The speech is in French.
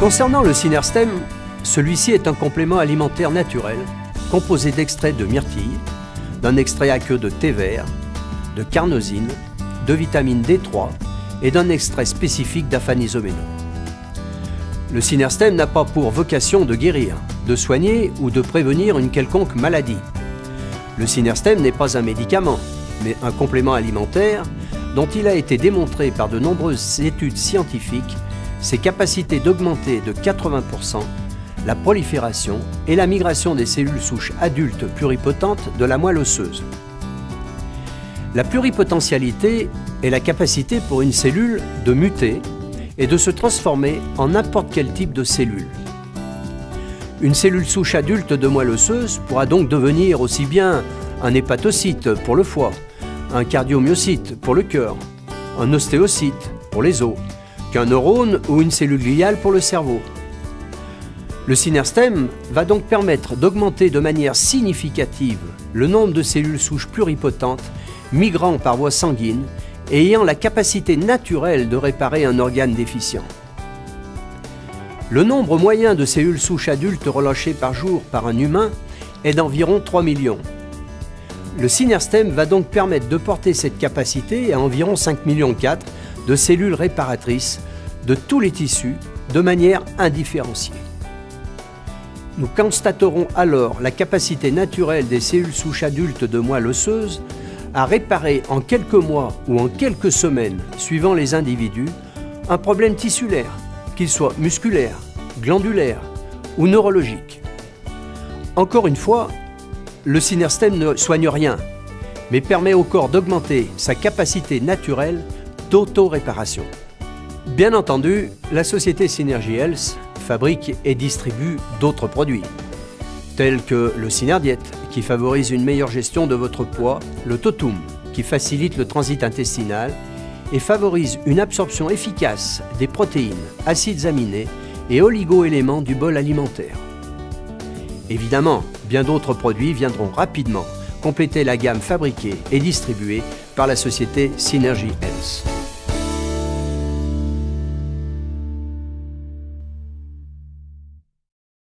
Concernant le Synerstem, celui-ci est un complément alimentaire naturel composé d'extraits de myrtille, d'un extrait aqueux de thé vert, de carnosine, de vitamine D3 et d'un extrait spécifique d'Aphanizoménon. Le Synerstem n'a pas pour vocation de guérir, de soigner ou de prévenir une quelconque maladie. Le Synerstem n'est pas un médicament, mais un complément alimentaire dont il a été démontré par de nombreuses études scientifiques ses capacités d'augmenter de 80% la prolifération et la migration des cellules souches adultes pluripotentes de la moelle osseuse. La pluripotentialité est la capacité pour une cellule de muter et de se transformer en n'importe quel type de cellule. Une cellule souche adulte de moelle osseuse pourra donc devenir aussi bien un hépatocyte pour le foie, un cardiomyocyte pour le cœur, un ostéocyte pour les os, qu'un neurone ou une cellule gliale pour le cerveau. Le Synerstem va donc permettre d'augmenter de manière significative le nombre de cellules souches pluripotentes migrant par voie sanguine et ayant la capacité naturelle de réparer un organe déficient. Le nombre moyen de cellules souches adultes relâchées par jour par un humain est d'environ 3 millions. Le Synerstem va donc permettre de porter cette capacité à environ 5,4 millions de cellules réparatrices de tous les tissus de manière indifférenciée. Nous constaterons alors la capacité naturelle des cellules souches adultes de moelle osseuse à réparer en quelques mois ou en quelques semaines, suivant les individus, un problème tissulaire, qu'il soit musculaire, glandulaire ou neurologique. Encore une fois, le Synerstem ne soigne rien, mais permet au corps d'augmenter sa capacité naturelle d'auto-réparation. Bien entendu, la société Synergy Health fabrique et distribue d'autres produits, tels que le Synerdiet, qui favorise une meilleure gestion de votre poids, le Totum, qui facilite le transit intestinal et favorise une absorption efficace des protéines, acides aminés et oligo-éléments du bol alimentaire. Évidemment, bien d'autres produits viendront rapidement compléter la gamme fabriquée et distribuée par la société Synergy Health.